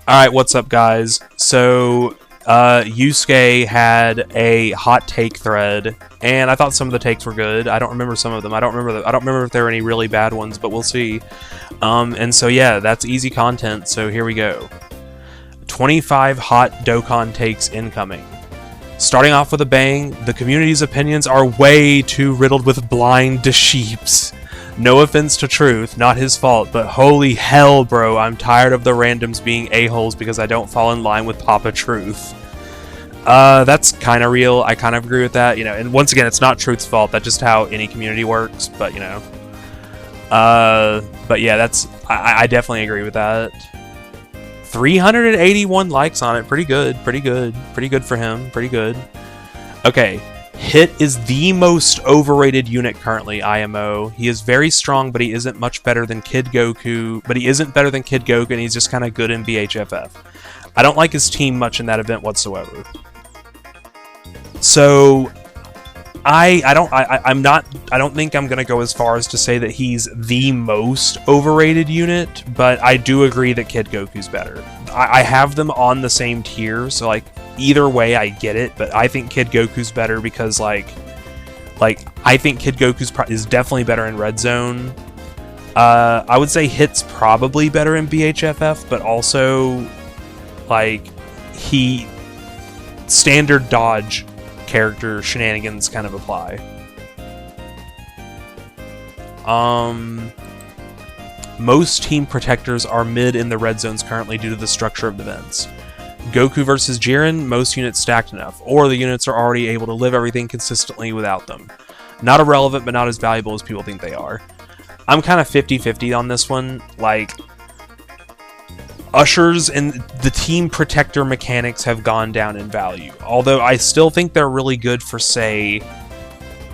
Alright, what's up, guys? So, Yusuke had a hot take thread, and I thought some of the takes were good. I don't remember some of them. I don't remember if there were any really bad ones, but we'll see. And so yeah, that's easy content, so here we go. 25 hot Dokkan takes incoming. Starting off with a bang, the community's opinions are way too riddled with blind sheeps. No offense to Truth, not his fault, but holy hell, bro, I'm tired of the randoms being a-holes because I don't fall in line with Papa Truth. That's kind of real. I kind of agree with that, and once again, it's not Truth's fault. That's just how any community works, but, but yeah, I definitely agree with that. 381 likes on it. Pretty good for him. Pretty good. Okay. Hit is the most overrated unit currently, IMO. He is very strong, but he isn't much better than Kid Goku. But he isn't better than Kid Goku, and he's just kind of good in BHFF. I don't like his team much in that event whatsoever. So, I don't think I'm gonna go as far as to say that he's the most overrated unit, but I do agree that Kid Goku's better. I have them on the same tier, so like either way I get it, but I think Kid Goku's better because like I think Kid is definitely better in Red Zone. I would say Hit's probably better in BHFF, but also like standard dodge character shenanigans kind of apply. Most team protectors are mid in the red zones currently due to the structure of events. Goku versus Jiren, most units stacked enough, or the units are already able to live everything consistently without them. Not irrelevant, but not as valuable as people think they are. I'm kind of 50-50 on this one. Like, Ushers and the team protector mechanics have gone down in value, although I still think they're really good for, say,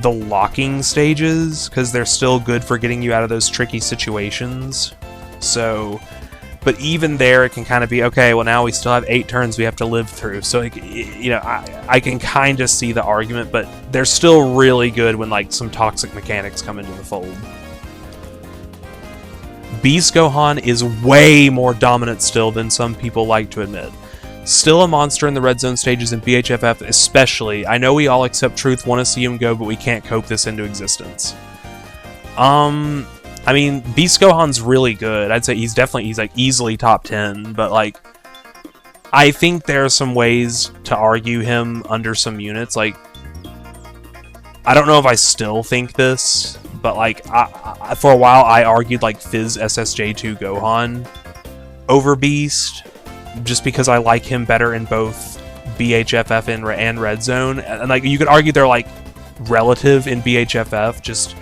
the locking stages, because they're still good for getting you out of those tricky situations. So, but even there, it can kind of be, okay, well now we still have 8 turns we have to live through, so like, I can kind of see the argument, but they're still really good when like some toxic mechanics come into the fold. Beast Gohan is way more dominant still than some people like to admit. Still a monster in the red zone stages in BHFF especially. I know we all except Truth want to see him go, but we can't cope this into existence. I mean, Beast Gohan's really good. I'd say he's like easily top 10, but like I think there are some ways to argue him under some units. Like, I don't know if I still think this, but like for a while I argued like Fizz SSJ2 Gohan over Beast, just because I like him better in both BHFF and Red Zone. And like you could argue they're like relative in BHFF, just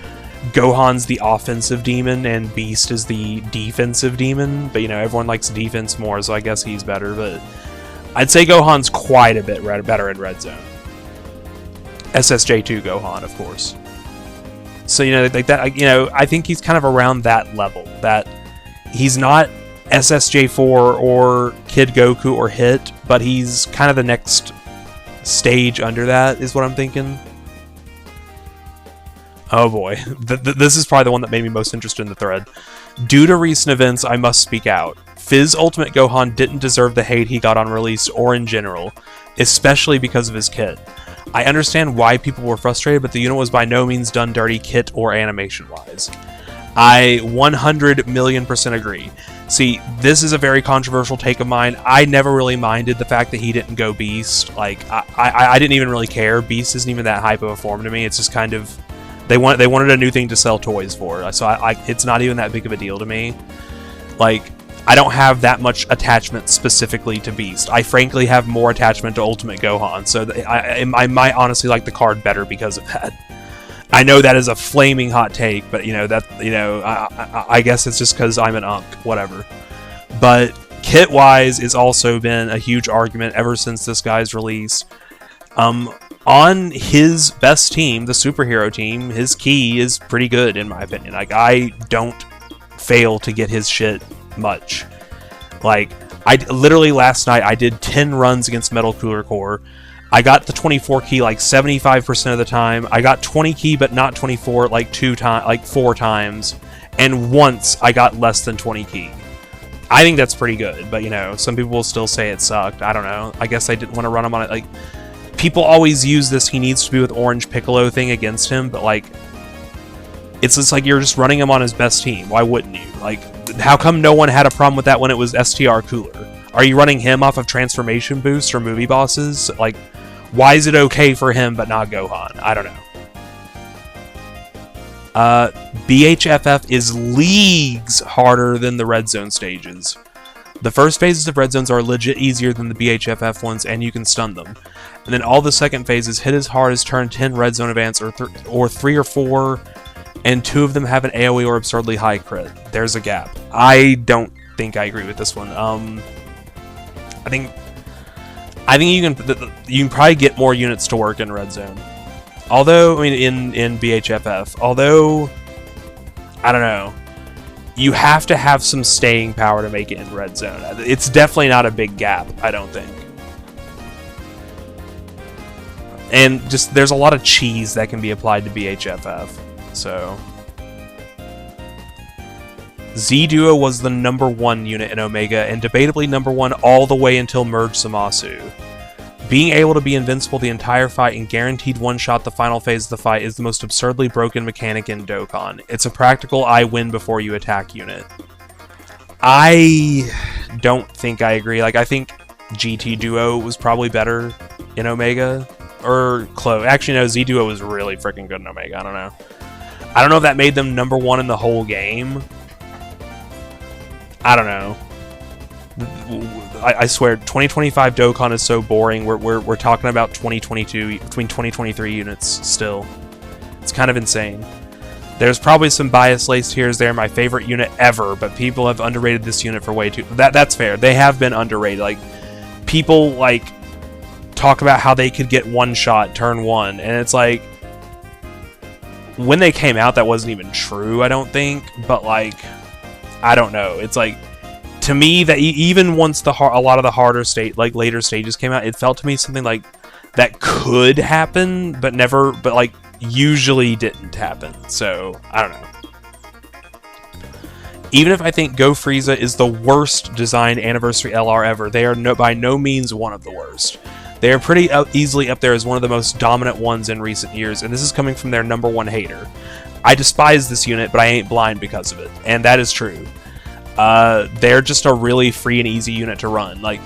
Gohan's the offensive demon and Beast is the defensive demon, but everyone likes defense more, so I guess he's better, but I'd say Gohan's quite a bit better in Red Zone. SSJ2 Gohan, of course. So, like that, I think he's kind of around that level, that he's not SSJ4 or Kid Goku or Hit, but he's kind of the next stage under that, is what I'm thinking. Oh boy, this is probably the one that made me most interested in the thread. Due to recent events, I must speak out. Fizz Ultimate Gohan didn't deserve the hate he got on release or in general, especially because of his kit. I understand why people were frustrated, but the unit was by no means done dirty kit or animation-wise. I 100,000,000% agree. See, this is a very controversial take of mine. I never really minded the fact that he didn't go Beast. Like, I didn't even really care. Beast isn't even that hype of a form to me. It's just kind of... They wanted a new thing to sell toys for, so it's not even that big of a deal to me. Like, I don't have that much attachment specifically to Beast. I frankly have more attachment to Ultimate Gohan, so I might honestly like the card better because of that. I know that is a flaming hot take, but I guess it's just because I'm an unk, whatever. But kit-wise, it's also been a huge argument ever since this guy's release. On his best team, the superhero team, his key is pretty good in my opinion. Like, I don't fail to get his shit much. Like, I literally last night I did 10 runs against Metal Cooler Core. I got the 24 key like 75% of the time. I got 20 key but not 24 like 4 times. And once I got less than 20 key. I think that's pretty good, but, you know, some people will still say it sucked. I don't know. I guess I didn't want to run him on it. Like, people always use this he needs to be with Orange Piccolo thing against him, but, like, it's just like you're just running him on his best team. Why wouldn't you? Like, how come no one had a problem with that when it was STR Cooler? Are you running him off of transformation boosts or movie bosses? Like, why is it okay for him but not Gohan? I don't know. BHFF is leagues harder than the Red Zone stages. The first phases of Red Zones are legit easier than the BHFF ones, and you can stun them. And then all the second phases hit as hard as turn 10 Red Zone Advance, or 3 or 4, and 2 of them have an AoE or absurdly high crit. There's a gap. I don't think I agree with this one. I think you can probably get more units to work in Red Zone. Although, I mean, in BHFF, although, I don't know, you have to have some staying power to make it in Red Zone. It's definitely not a big gap, I don't think. And just, there's a lot of cheese that can be applied to BHFF, so. Z-Duo was the #1 unit in Omega, and debatably #1 all the way until Merge Zamasu. Being able to be invincible the entire fight and guaranteed one-shot the final phase of the fight is the most absurdly broken mechanic in Dokkan. It's a practical I win before you attack unit. I don't think I agree. Like, I think GT Duo was probably better in Omega. Or close. Actually, no, Z-Duo was really freaking good in Omega. I don't know. I don't know if that made them #1 in the whole game. I don't know. I swear, 2025 Dokkan is so boring. We're talking about 2022 between 2023 units still. It's kind of insane. There's probably some bias laced here as they're my favorite unit ever, but people have underrated this unit for way too. That's fair. They have been underrated. Like, people like talk about how they could get one shot turn 1, and it's like, when they came out, that wasn't even true. I don't think, but like, I don't know. It's like, to me, that even once a lot of the harder later stages came out, it felt to me something like that could happen, but never, but like usually didn't happen. So I don't know. Even if I think Go Frieza is the worst designed Anniversary LR ever, they are by no means one of the worst. They are pretty easily up there as one of the most dominant ones in recent years, and this is coming from their #1 hater. I despise this unit, but I ain't blind because of it, and that is true. They're just a really free and easy unit to run. Like,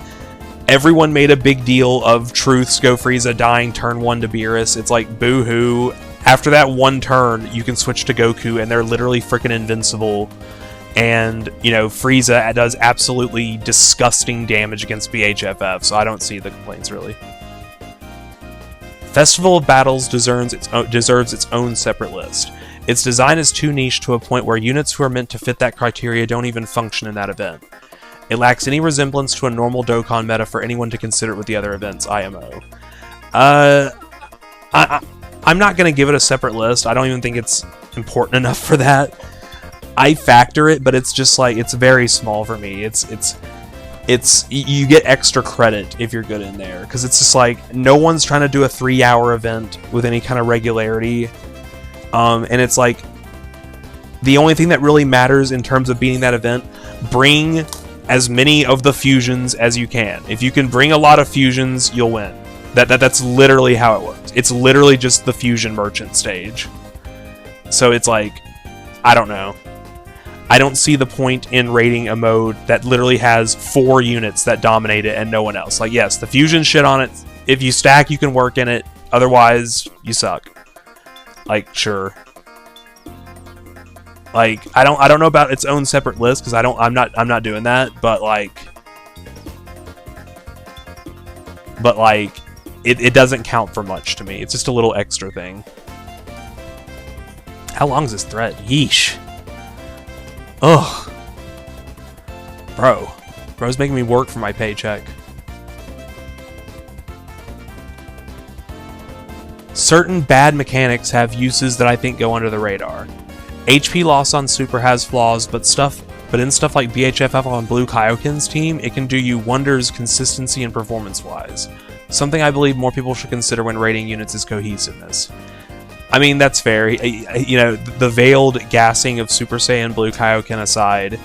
everyone made a big deal of Truth's Go Frieza dying turn 1 to Beerus. It's like, boo-hoo. After that one turn, you can switch to Goku, and they're literally freaking invincible. And, you know, Frieza does absolutely disgusting damage against BHFF, so I don't see the complaints, really. Festival of Battles deserves its own separate list. Its design is too niche to a point where units who are meant to fit that criteria don't even function in that event. It lacks any resemblance to a normal Dokkan meta for anyone to consider it with the other events, IMO. I'm not going to give it a separate list. I don't even think it's important enough for that. I factor it, but it's just like, it's very small for me. You get extra credit if you're good in there, because it's just like, no one's trying to do a 3-hour event with any kind of regularity. And it's like, the only thing that really matters in terms of beating that event, bring as many of the fusions as you can. If you can bring a lot of fusions, you'll win. That's literally how it works. It's literally just the fusion merchant stage. So it's like, I don't know. I don't see the point in rating a mode that literally has 4 units that dominate it and no one else. Like, yes, the fusion shit on it, if you stack, you can work in it. Otherwise, you suck. Like, sure. Like, I don't know about its own separate list, because I'm not doing that, but like it doesn't count for much to me. It's just a little extra thing. How long is this thread? Yeesh. Ugh. Bro's making me work for my paycheck. Certain bad mechanics have uses that I think go under the radar. HP loss on Super has flaws, but in stuff like BHFF on Blue Kaioken's team, it can do you wonders consistency and performance-wise. Something I believe more people should consider when rating units is cohesiveness. I mean, that's fair. You know, the veiled gassing of Super Saiyan Blue Kaioken aside,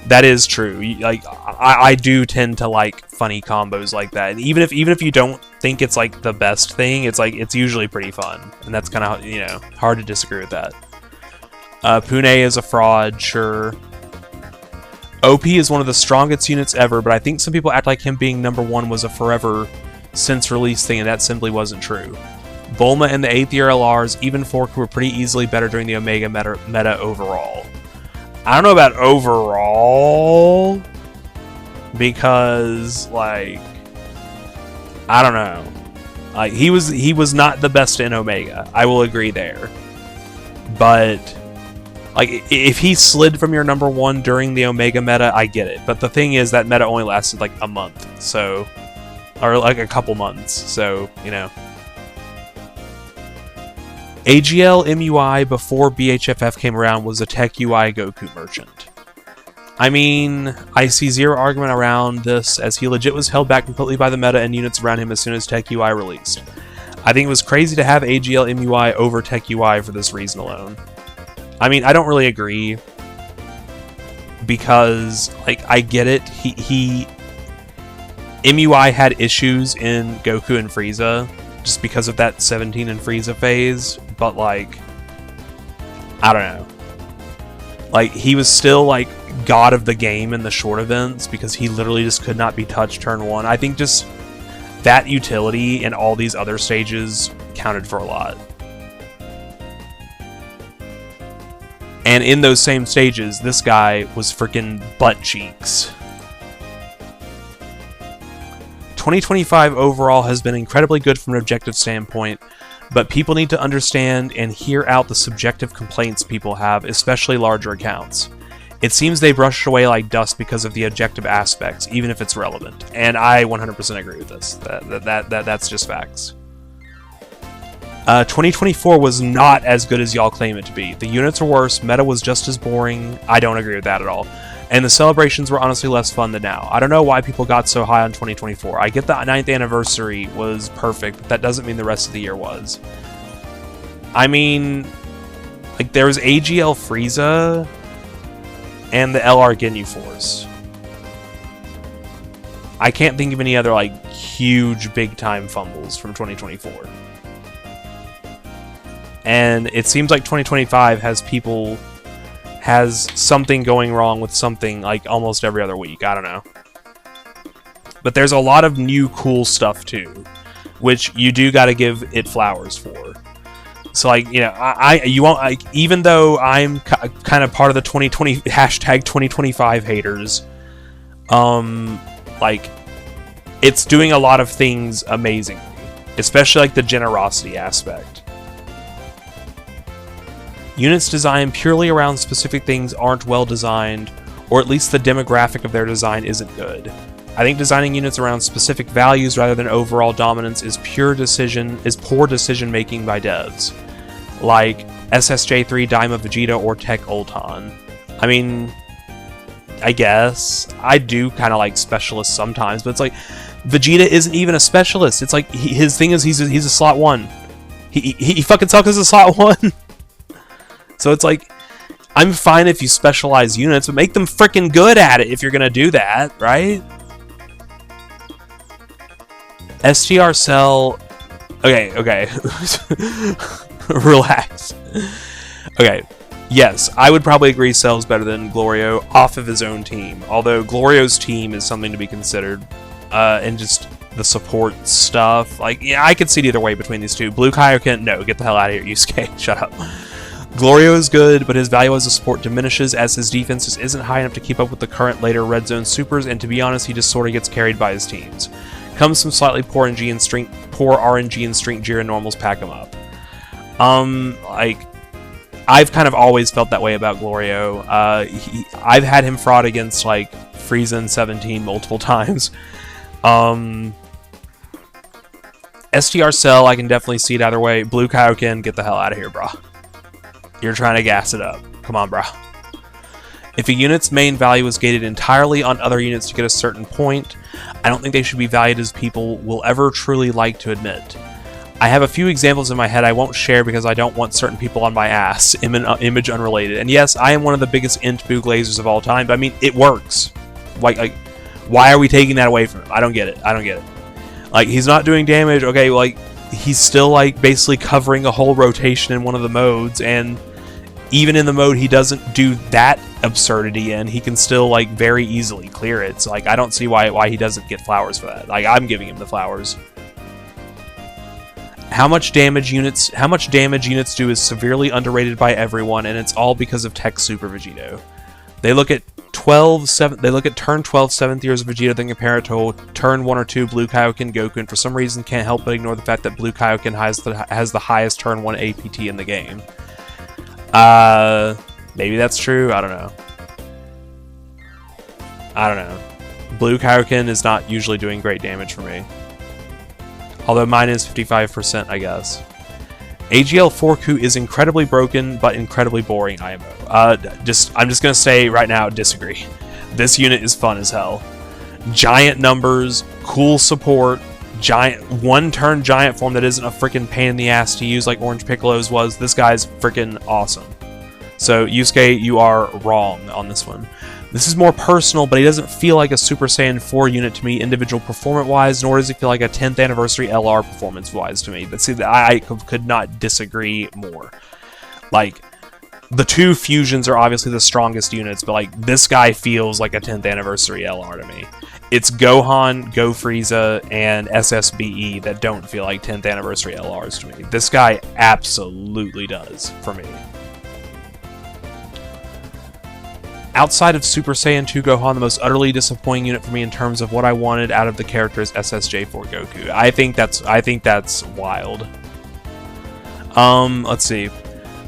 That is true. Like I do tend to like funny combos like that, and even if you don't think it's like the best thing, it's like it's usually pretty fun, and that's kind of, you know, hard to disagree with that. Pune is a fraud, sure. OP is one of the strongest units ever, but I think some people act like him being #1 was a forever since release thing, and that simply wasn't true. Bulma and the 8th year LRs, even Fork, were pretty easily better during the Omega meta overall. I don't know about overall, because, like, I don't know. Like, he was not the best in Omega. I will agree there. But, like, if he slid from your #1 during the Omega meta, I get it. But the thing is, that meta only lasted, like, a month. So, or, like, a couple months. So, you know. AGL MUI before BHFF came around was a Tech UI Goku merchant. I mean, I see zero argument around this, as he legit was held back completely by the meta and units around him as soon as Tech UI released. I think it was crazy to have AGL MUI over Tech UI for this reason alone. I mean, I don't really agree, because, like, I get it. MUI had issues in Goku and Frieza, just because of that 17 and Frieza phase, but, like, I don't know. Like, he was still, like, god of the game in the short events, because he literally just could not be touched turn 1. I think just that utility in all these other stages counted for a lot. And in those same stages, this guy was freaking butt cheeks. 2025 overall has been incredibly good from an objective standpoint, but people need to understand and hear out the subjective complaints people have, especially larger accounts. It seems they brushed away like dust because of the objective aspects, even if it's relevant. And I 100% agree with this. That's just facts. 2024 was not as good as y'all claim it to be. The units are worse, meta was just as boring. I don't agree with that at all. And the celebrations were honestly less fun than now. I don't know why people got so high on 2024. I get the 9th anniversary was perfect, but that doesn't mean the rest of the year was. I mean, like, there was AGL Frieza and the LR Ginyu Force. I can't think of any other, like, huge big-time fumbles from 2024. And it seems like 2025 has something going wrong with something, like, almost every other week. I don't know. But there's a lot of new cool stuff, too, which you do got to give it flowers for. So, like, you know, you won't, like, even though I'm kind of part of the 2025 haters, like, it's doing a lot of things amazingly, especially, like, the generosity aspect. Units designed purely around specific things aren't well designed, or at least the demographic of their design isn't good. I think designing units around specific values rather than overall dominance is poor decision making by devs, like SSJ3 Daima Vegeta or Tech Ulton. I mean, I guess I do kind of like specialists sometimes, but it's like Vegeta isn't even a specialist. It's like his thing is he's a slot 1. He fucking sucks as a slot 1. So it's like, I'm fine if you specialize units, but make them freaking good at it if you're gonna do that, right? STR Cell... Okay. Relax. Okay, yes, I would probably agree Cell's better than Glorio off of his own team, although Glorio's team is something to be considered, and just the support stuff. Like, yeah, I could see it either way between these two. Blue Kaioken, no, get the hell out of here, Yusuke, shut up. Glorio is good, but his value as a support diminishes as his defense just isn't high enough to keep up with the current later Red Zone supers, and to be honest, he just sort of gets carried by his teams. Comes from slightly poor RNG and Strength Jira normals pack him up. Like, I've kind of always felt that way about Glorio. I've had him fraud against, like, Frieza and 17 multiple times. STR Cell, I can definitely see it either way. Blue Kaioken, get the hell out of here, brah. You're trying to gas it up. Come on, brah. If a unit's main value is gated entirely on other units to get a certain point, I don't think they should be valued as people will ever truly like to admit. I have a few examples in my head I won't share because I don't want certain people on my ass, image unrelated. And yes, I am one of the biggest int boo glazers of all time, but I mean, it works. Like, why are we taking that away from him? I don't get it. I don't get it. Like, he's not doing damage, okay, like, he's still, like, basically covering a whole rotation in one of the modes, and even in the mode he doesn't do that absurdity in, he can still, like, very easily clear it. So, like, I don't see why he doesn't get flowers for that. Like, I'm giving him the flowers. How much damage units do is severely underrated by everyone, and it's all because of Tech Super Vegito. They look at turn 12 7th years of Vegeta, then compare it to turn 1 or 2 Blue Kaioken Goku, and for some reason can't help but ignore the fact that Blue Kaioken has the highest turn 1 APT in the game. Maybe that's true, I don't know. Blue Kaioken is not usually doing great damage for me. Although mine is 55%, I guess. AGL 4Ku is incredibly broken, but incredibly boring IMO. I'm just gonna say right now, disagree. This unit is fun as hell. Giant numbers, cool support, one-turn giant form that isn't a freaking pain in the ass to use like Orange Piccolo's was. This guy's freaking awesome. So, Yusuke, you are wrong on this one. This is more personal, but he doesn't feel like a Super Saiyan 4 unit to me individual performance-wise, nor does he feel like a 10th anniversary LR performance-wise to me. But see, I could not disagree more. Like, the two fusions are obviously the strongest units, but like, this guy feels like a 10th anniversary LR to me. It's Gohan, Go Frieza, and SSBE that don't feel like 10th anniversary LRs to me. This guy absolutely does, for me. Outside of Super Saiyan 2 Gohan, the most utterly disappointing unit for me in terms of what I wanted out of the character is SSJ4 Goku. I think that's wild. Let's see.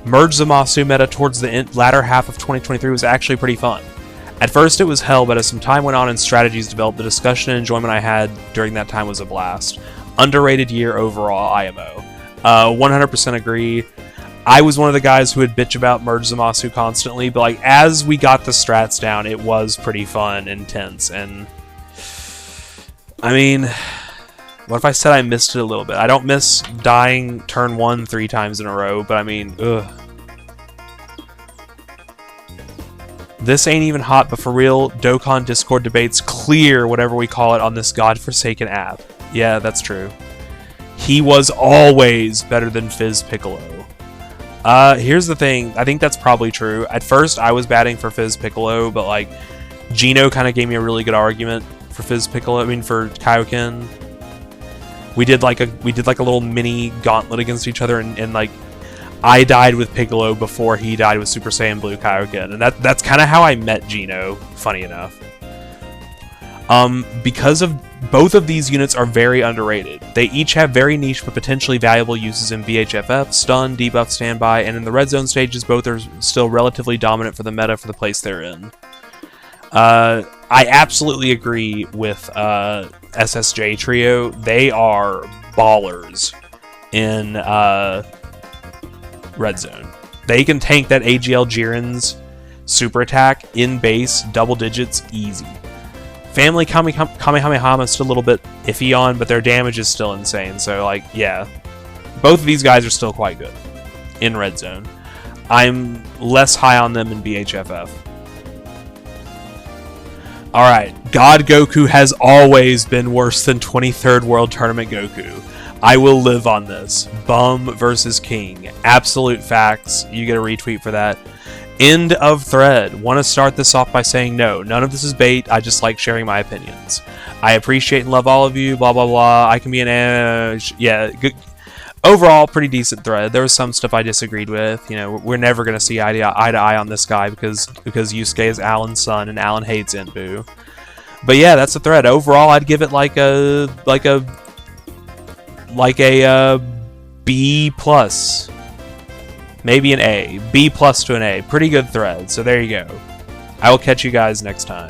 Merge Zamasu meta towards the latter half of 2023 was actually pretty fun. At first it was hell, but as some time went on and strategies developed, the discussion and enjoyment I had during that time was a blast. Underrated year overall, IMO. 100% agree. I was one of the guys who would bitch about Merge Zamasu constantly, but like as we got the strats down, it was pretty fun, intense, and I mean, what if I said I missed it a little bit? I don't miss dying turn 1 3 times in a row, but I mean, ugh. This ain't even hot, but for real, Dokkan Discord debates clear whatever we call it on this godforsaken app. Yeah, that's true. He was always better than Fizz Piccolo. Here's the thing. I think that's probably true. At first, I was batting for Fizz Piccolo, but like, Gino kind of gave me a really good argument for Fizz Piccolo. I mean, for Kaioken. We did like a little mini gauntlet against each other, and like, I died with Piccolo before he died with Super Saiyan Blue Kaioken, and that's kind of how I met Gino. Funny enough. Because of both of these units are very underrated. They each have very niche but potentially valuable uses in VHFF, stun, debuff, standby, and in the red zone stages both are still relatively dominant for the meta for the place they're in. I absolutely agree with SSJ Trio. They are ballers in red zone. They can tank that AGL Jiren's super attack in base, double digits, easy. Family Kamehameha is still a little bit iffy on, but their damage is still insane. So, like, yeah. Both of these guys are still quite good in red zone. I'm less high on them in BHFF. Alright, God Goku has always been worse than 23rd World Tournament Goku. I will live on this. Bum versus King. Absolute facts. You get a retweet for that. End of thread. Want to start this off by saying no. None of this is bait. I just like sharing my opinions. I appreciate and love all of you. Blah, blah, blah. I can be an... yeah, good. Overall, pretty decent thread. There was some stuff I disagreed with. You know, we're never going to see eye to eye on this guy because Yusuke is Alan's son and Alan hates Inbu. But yeah, that's the thread. Overall, I'd give it like a B+. Maybe an A. B+ to an A. Pretty good thread. So there you go. I will catch you guys next time.